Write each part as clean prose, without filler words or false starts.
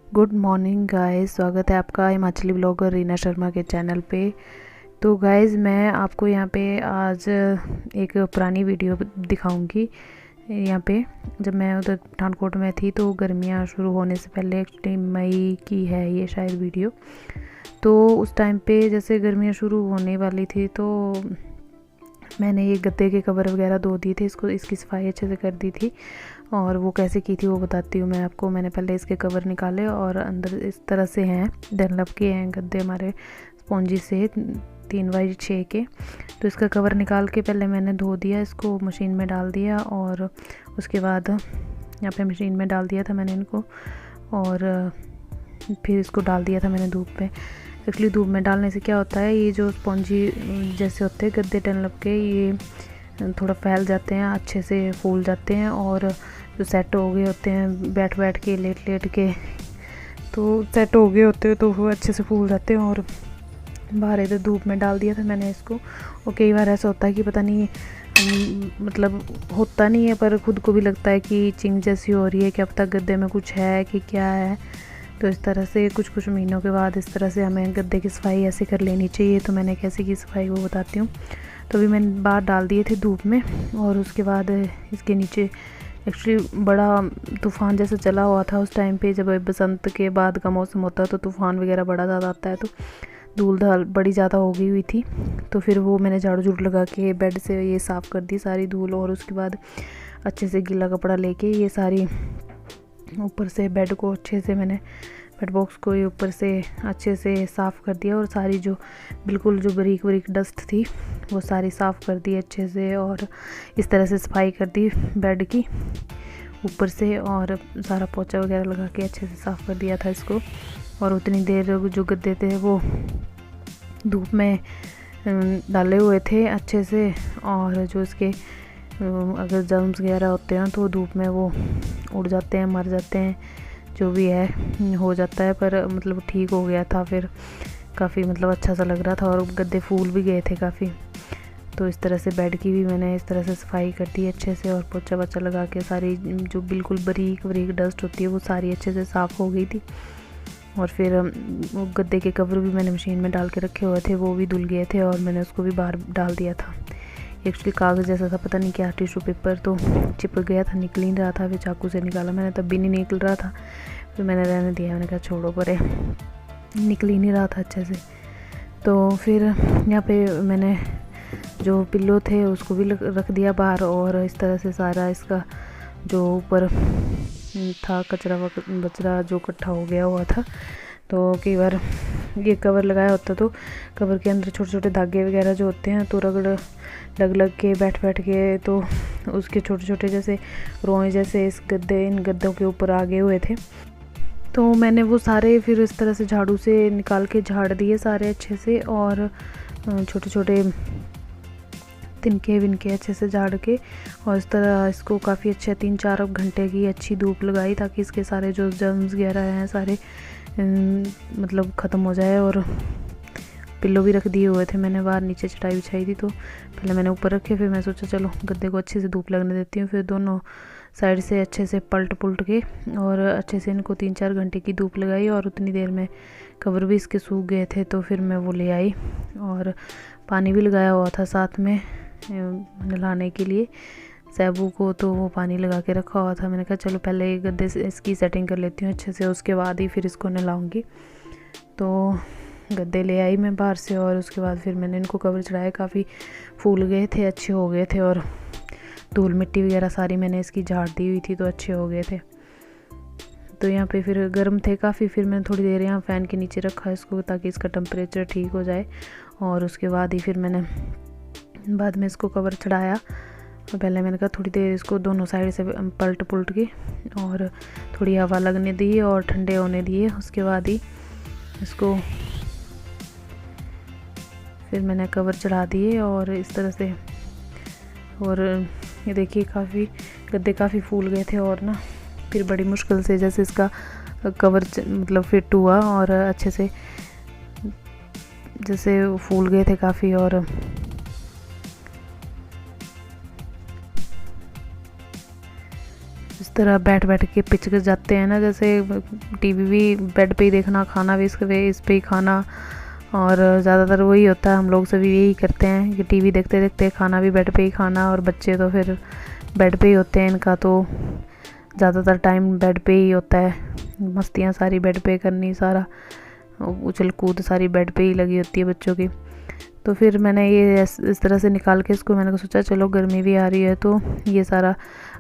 Good morning guys, स्वागत है आपका हिमाचली ब्लॉगर रीना शर्मा के चैनल पे। तो गाइस मैं आपको यहाँ पे आज एक पुरानी वीडियो दिखाऊंगी। यहाँ पे जब मैं उधर पठानकोट में थी तो गर्मियाँ शुरू होने से पहले एक्चुअली मई की है ये शायद वीडियो। तो उस टाइम पे जैसे गर्मियाँ शुरू होने वाली थी तो मैंने ये गद्दे के कवर वगैरह धो दिए थे, इसकी सफाई अच्छे से कर दी थी। और वो कैसे की थी वो बताती हूँ मैं आपको। मैंने पहले इसके कवर निकाले और अंदर इस तरह से हैं, डनलप के हैं गद्दे हमारे, स्पॉन्जी से 3x6 के। तो इसका कवर निकाल के पहले मैंने धो दिया, इसको मशीन में डाल दिया और उसके बाद यहाँ पे मशीन में डाल दिया था मैंने इनको। और फिर इसको डाल दिया था मैंने धूप में। एक्चुअली धूप में डालने से क्या होता है, ये जो स्पॉन्जी जैसे होते हैं गद्दे डनलप के, ये थोड़ा फैल जाते हैं, अच्छे से फूल जाते हैं। और जो सेट हो गए होते हैं बैठ बैठ के लेट लेट के, तो सेट हो गए होते हैं तो वो अच्छे से फूल जाते हैं। और बाहर इधर धूप में डाल दिया था मैंने इसको। और कई बार ऐसा होता है कि पता नहीं मतलब होता नहीं है, पर खुद को भी लगता है कि चिंग जैसी हो रही है, क्या पता गद्दे में कुछ है कि क्या है। तो इस तरह से कुछ महीनों के बाद इस तरह से हमें गद्दे की सफाई ऐसे कर लेनी चाहिए। तो मैंने कैसे की सफाई वो बताती हूँ। तो अभी मैंने बाहर डाल दिए थे धूप में और उसके बाद इसके नीचे एक्चुअली बड़ा तूफ़ान जैसा चला हुआ था उस टाइम पे। जब बसंत के बाद का मौसम होता है तो तूफ़ान वगैरह बड़ा ज़्यादा आता है, तो धूल धाल बड़ी ज़्यादा हो गई हुई थी। तो फिर वो मैंने झाड़ू झूड़ लगा के बेड से ये साफ़ कर दी सारी धूल। और उसके बाद अच्छे से गीला कपड़ा लेके ये सारी ऊपर से बेड को अच्छे से मैंने बेड बॉक्स को ये ऊपर से अच्छे से साफ़ कर दिया। और सारी जो बिल्कुल जो बारीक बारीक डस्ट थी वो सारी साफ़ कर दी अच्छे से। और इस तरह से सफाई कर दी बेड की ऊपर से, और सारा पोछा वगैरह लगा के अच्छे से साफ़ कर दिया था इसको। और उतनी देर जो गद्दे थे वो धूप में डाले हुए थे अच्छे से। और जो इसके अगर जर्म्स वगैरह होते हैं तो धूप में वो उड़ जाते हैं, मर जाते हैं, जो भी है हो जाता है। पर मतलब ठीक हो गया था फिर, काफ़ी मतलब अच्छा सा लग रहा था और गद्दे फूल भी गए थे काफ़ी। तो इस तरह से बेड की भी मैंने इस तरह से सफाई कर दी अच्छे से। और पोछा वोछा लगा के सारी जो बिल्कुल बारीक बारीक डस्ट होती है वो सारी अच्छे से साफ़ हो गई थी। और फिर वो गद्दे के कवर भी मैंने मशीन में डाल के रखे हुए थे, वो भी धुल गए थे और मैंने उसको भी बाहर डाल दिया था। एक्चुअली कागज़ जैसा था, पता नहीं क्या टिश्यू पेपर तो चिपक गया था, निकल नहीं रहा था। फिर चाकू से निकाला मैंने, तब भी नहीं निकल रहा था। फिर मैंने रहने दिया, मैंने कहा छोड़ो, परे निकल ही नहीं रहा था अच्छे से। तो फिर यहाँ पे मैंने जो पिल्लो थे उसको भी रख दिया बाहर। और इस तरह से सारा इसका जो ऊपर था कचरा बचरा जो इकट्ठा हो गया हुआ था। तो कई बार ये कवर लगाया होता तो कवर के अंदर छोटे छोटे धागे वगैरह जो होते हैं तो रगड़ लग लग के बैठ बैठ के तो उसके छोटे छोटे जैसे रोए जैसे इन गद्दों के ऊपर आ गए हुए थे। तो मैंने वो सारे फिर इस तरह से झाड़ू से निकाल के झाड़ दिए सारे अच्छे से। और छोटे छोटे तिनके विनके अच्छे से झाड़ के, और इस तरह इसको काफ़ी अच्छे 3-4 घंटे की अच्छी धूप लगाई ताकि इसके सारे जो जर्म्स वगैरह हैं सारे मतलब ख़त्म हो जाए। और पिल्लो भी रख दिए हुए थे मैंने बाहर, नीचे चटाई बिछाई थी तो पहले मैंने ऊपर रखे। फिर मैं सोचा चलो गद्दे को अच्छे से धूप लगने देती हूँ। फिर दोनों साइड से अच्छे से पलट पुलट के और अच्छे से इनको 3-4 घंटे की धूप लगाई। और उतनी देर में कवर भी इसके सूख गए थे तो फिर मैं वो ले आई। और पानी भी लगाया हुआ था साथ में नहलाने के लिए सैबू को, तो वो पानी लगा के रखा हुआ था। मैंने कहा चलो पहले गद्दे से इसकी सेटिंग कर लेती हूँ अच्छे से, उसके बाद ही फिर इसको नहलाऊँगी। तो गद्दे ले आई मैं बाहर से और उसके बाद फिर मैंने इनको कवर चढ़ाया। काफ़ी फूल गए थे, अच्छे हो गए थे। और धूल मिट्टी वगैरह सारी मैंने इसकी झाड़ दी हुई थी तो अच्छे हो गए थे। तो यहाँ पे फिर गर्म थे काफ़ी, फिर मैंने थोड़ी देर यहाँ फ़ैन के नीचे रखा इसको ताकि इसका टेम्परेचर ठीक हो जाए। और उसके बाद ही फिर मैंने बाद में इसको कवर चढ़ाया। और पहले मैंने कहा थोड़ी देर इसको दोनों साइड से पलट पुलट के और थोड़ी हवा लगने दी और ठंडे होने दिए। उसके बाद ही इसको फिर मैंने कवर चढ़ा दिए और इस तरह से। और ये देखिए काफ़ी गद्दे काफ़ी फूल गए थे और ना फिर बड़ी मुश्किल से जैसे इसका कवर मतलब फिट हुआ और अच्छे से जैसे फूल गए थे काफ़ी। और इस तरह बैठ बैठ के पिचक जाते हैं ना, जैसे टीवी भी बेड पे ही देखना, खाना भी इस पे ही खाना। और ज़्यादातर वही होता है, हम लोग सभी यही करते हैं कि टीवी देखते देखते खाना भी बेड पे ही खाना। और बच्चे तो फिर बेड पे ही होते हैं, इनका तो ज़्यादातर टाइम बेड पे ही होता है। मस्तियाँ सारी बेड पे करनी, सारा उछल कूद सारी बेड पे ही लगी होती है बच्चों की। तो फिर मैंने ये इस तरह से निकाल के इसको, मैंने सोचा चलो गर्मी भी आ रही है तो ये सारा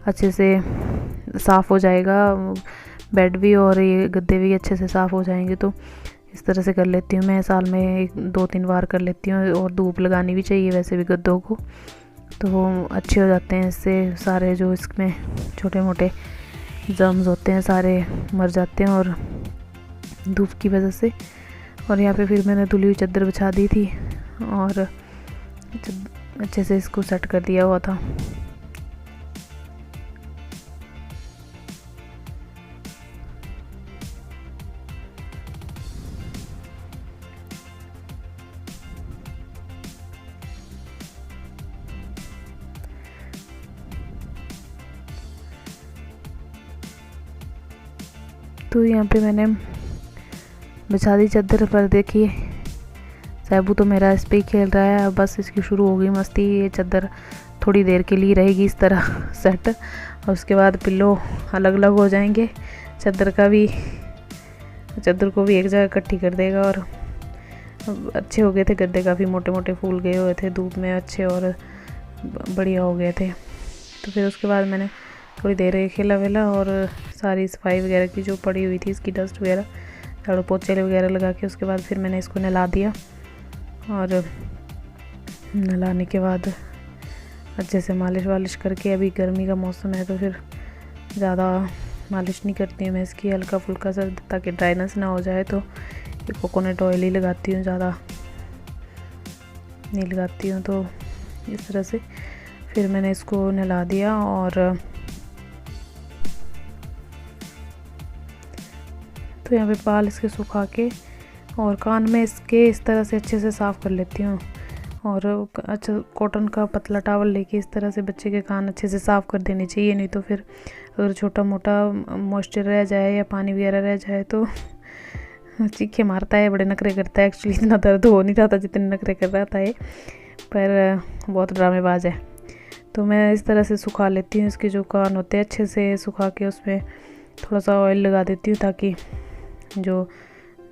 अच्छे से साफ़ हो जाएगा, बेड भी और ये गद्दे भी अच्छे से साफ़ हो जाएंगे। तो इस तरह से कर लेती हूँ मैं, साल में 2-3 बार कर लेती हूँ। और धूप लगानी भी चाहिए वैसे भी गद्दों को, तो वो अच्छे हो जाते हैं। इससे सारे जो इसमें छोटे मोटे जर्म्स होते हैं सारे मर जाते हैं और धूप की वजह से। और यहाँ पे फिर मैंने धुली हुई चादर बिछा दी थी और अच्छे से इसको सेट कर दिया हुआ था। तो यहाँ पे मैंने बिछा दी चादर पर। देखिए सैबू तो मेरा इस पे ही खेल रहा है, बस इसकी शुरू हो गई मस्ती। ये चादर थोड़ी देर के लिए रहेगी इस तरह सेट, और उसके बाद पिल्लो अलग अलग हो जाएंगे। चादर को भी एक जगह इकट्ठी कर देगा। और अच्छे हो गए थे गद्दे, काफ़ी मोटे मोटे फूल गए हुए थे धूप में अच्छे और बढ़िया हो गए थे। तो फिर उसके बाद मैंने थोड़ी देर खेला वेला और सारी सफाई वगैरह की जो पड़ी हुई थी, इसकी डस्ट वगैरह, झाड़ू पोछे वगैरह लगा के उसके बाद फिर मैंने इसको नहला दिया। और नहलाने के बाद अच्छे से मालिश वालिश करके, अभी गर्मी का मौसम है तो फिर ज़्यादा मालिश नहीं करती हूँ मैं इसकी, हल्का फुल्का सा, ताकि ड्राइनेस ना हो जाए। तो ये कोकोनट ऑयल ही लगाती हूँ, ज़्यादा नहीं लगाती हूँ। तो इस तरह से फिर मैंने इसको नहला दिया। और तो यहाँ पे बाल इसके सुखा के और कान में इसके इस तरह से अच्छे से साफ़ कर लेती हूँ। और अच्छा कॉटन का पतला टॉवल लेके इस तरह से बच्चे के कान अच्छे से साफ़ कर देने चाहिए, नहीं तो फिर अगर छोटा मोटा मॉइस्चर रह जाए या पानी वगैरह रह जाए तो चीखे मारता है, बड़े नखरे करता है। एक्चुअली इतना दर्द हो नहीं रहा था जितने नखरे कर रहा था ये, पर बहुत ड्रामेबाज है। तो मैं इस तरह से सुखा लेती हूँ इसके जो कान होते हैं, अच्छे से सुखा के उसमें थोड़ा सा ऑयल लगा देती हूँ ताकि जो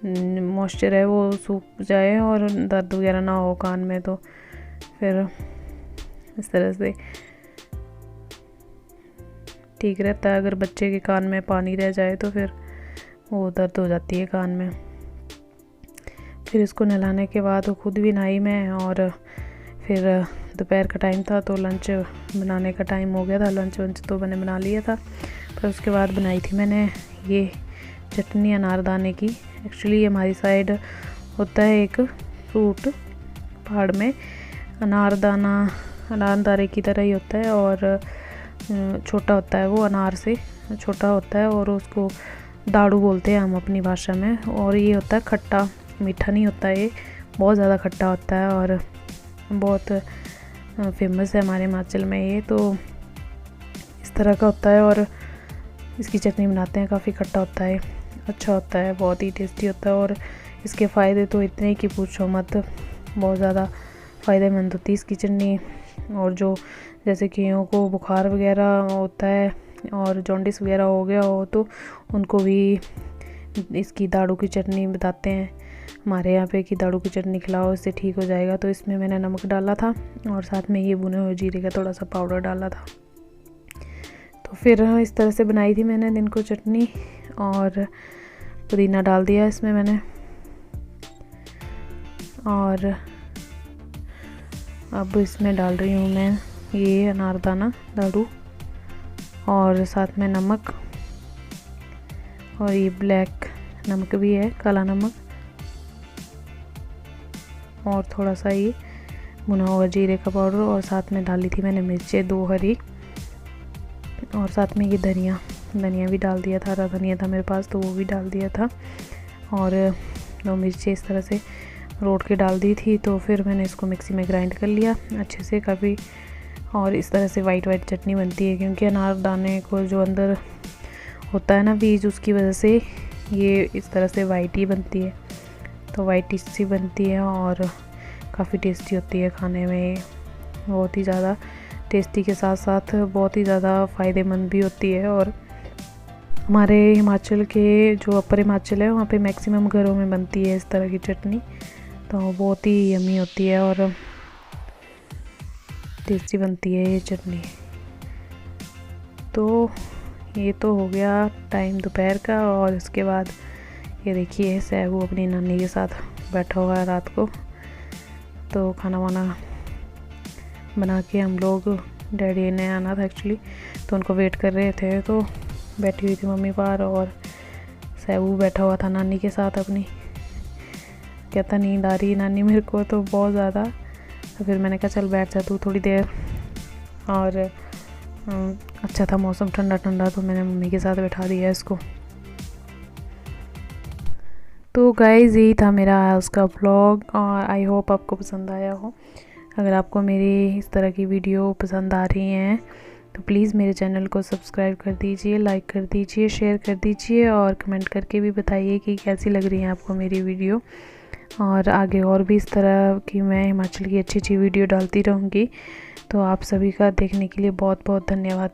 मॉइस्चर है वो सूख जाए और दर्द वगैरह ना हो कान में। तो फिर इस तरह से ठीक रहता है। अगर बच्चे के कान में पानी रह जाए तो फिर वो दर्द हो जाती है कान में। फिर इसको नहलाने के बाद खुद भी नहाई मैं, और फिर दोपहर का टाइम था तो लंच बनाने का टाइम हो गया था। लंच तो मैंने बना लिया था, पर उसके बाद बनाई थी मैंने ये चटनी अनारदाने की। एक्चुअली हमारी साइड होता है एक फ्रूट पहाड़ में, अनारदाने की तरह ही होता है और छोटा होता है, वो अनार से छोटा होता है और उसको दाड़ू बोलते हैं हम अपनी भाषा में। और ये होता है खट्टा, मीठा नहीं होता, ये बहुत ज़्यादा खट्टा होता है और बहुत फेमस है हमारे हिमाचल में ये। तो इस तरह का होता है और इसकी चटनी बनाते हैं, काफ़ी खट्टा होता है, अच्छा होता है, बहुत ही टेस्टी होता है। और इसके फ़ायदे तो इतने कि पूछो मत, बहुत ज़्यादा फ़ायदेमंद होती है इसकी चटनी। और जो जैसे कईयों को बुखार वगैरह होता है और जॉन्डिस वगैरह हो गया हो तो उनको भी इसकी दाड़ू की चटनी बताते हैं हमारे यहाँ पे कि दाड़ू की चटनी खिलाओ, इससे ठीक हो जाएगा। तो इसमें मैंने नमक डाला था और साथ में ये भुने हुए जीरे का थोड़ा सा पाउडर डाला था। तो फिर इस तरह से बनाई थी मैंने दिन को चटनी, और पुदीना डाल दिया इसमें मैंने, और अब इसमें डाल रही हूँ मैं ये अनारदाना दाड़ू, और साथ में नमक, और ये ब्लैक नमक भी है, काला नमक, और थोड़ा सा ये भुना हुआ जीरे का पाउडर, और साथ में डाली थी मैंने मिर्चें 2 हरी, और साथ में ये धनिया भी डाल दिया था, हरा धनिया था मेरे पास तो वो भी डाल दिया था, और 2 मिर्चें इस तरह से रोट के डाल दी थी। तो फिर मैंने इसको मिक्सी में ग्राइंड कर लिया अच्छे से काफ़ी, और इस तरह से वाइट वाइट चटनी बनती है, क्योंकि अनारदाने को जो अंदर होता है ना बीज, उसकी वजह से ये इस तरह से वाइट ही बनती है। तो वाइट सी बनती है और काफ़ी टेस्टी होती है खाने में, बहुत ही ज़्यादा टेस्टी के साथ साथ बहुत ही ज़्यादा फ़ायदेमंद भी होती है। और हमारे हिमाचल के जो अपर हिमाचल है वहाँ पे मैक्सिमम घरों में बनती है इस तरह की चटनी, तो बहुत ही यमी होती है और टेस्टी बनती है ये चटनी। तो ये तो हो गया टाइम दोपहर का, और इसके बाद ये देखिए सहबू अपनी नानी के साथ बैठा हुआ है रात को। तो खाना वाना बना के हम लोग, डैडी ने आना था एक्चुअली, तो उनको वेट कर रहे थे। तो बैठी हुई थी मम्मी बाहर और सहबू बैठा हुआ था नानी के साथ अपनी। कहता नींद आ रही है नानी मेरे को तो बहुत ज़्यादा। तो फिर मैंने कहा चल बैठ जा तू थोड़ी देर। और अच्छा था मौसम ठंडा ठंडा, तो मैंने मम्मी के साथ बैठा दिया इसको। तो गाइज़ यही था मेरा आज का व्लॉग, और आई होप आपको पसंद आया हो। अगर आपको मेरी इस तरह की वीडियो पसंद आ रही हैं तो प्लीज़ मेरे चैनल को सब्सक्राइब कर दीजिए, लाइक कर दीजिए, शेयर कर दीजिए, और कमेंट करके भी बताइए कि कैसी लग रही है आपको मेरी वीडियो। और आगे और भी इस तरह की मैं हिमाचल की अच्छी अच्छी वीडियो डालती रहूँगी। तो आप सभी का देखने के लिए बहुत बहुत धन्यवाद।